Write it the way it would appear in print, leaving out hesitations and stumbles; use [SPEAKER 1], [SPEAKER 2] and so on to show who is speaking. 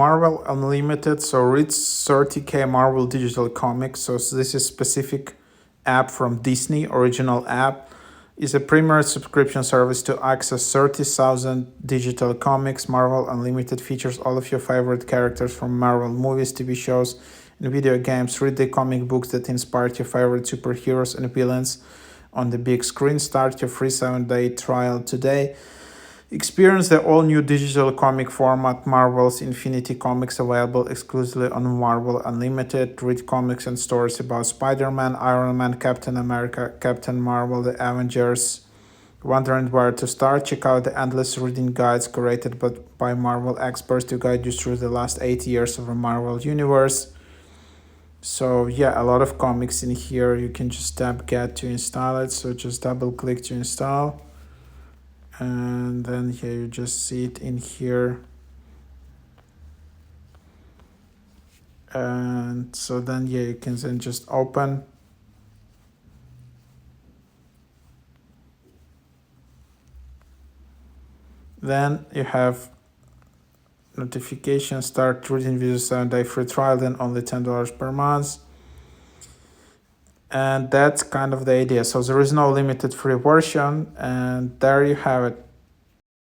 [SPEAKER 1] Marvel Unlimited. So read 30K Marvel digital comics. So this is specific app from Disney, original app. Is a premier subscription service to access 30,000 digital comics. Marvel Unlimited features all of your favorite characters from Marvel movies, TV shows, and video games. Read the comic books that inspired your favorite superheroes and villains on the big screen. Start your free 7-day trial today. Experience the all-new digital comic format Marvel's Infinity Comics, available exclusively on Marvel Unlimited. Read comics and stories about Spider-Man, Iron Man, Captain America, Captain Marvel, the Avengers. Wondering where to start? Check out the endless reading guides created by Marvel experts to guide you through the last 8 years of the Marvel Universe. So yeah, a lot of comics in here. You can just tap get to install it. So just double click to install. And then here you just see it in here. And so then yeah, you can then just open. Then you have notification, start reading with a 7-day free trial, then only $10 per month. And that's kind of the idea. So there is no limited free version, and there you have it.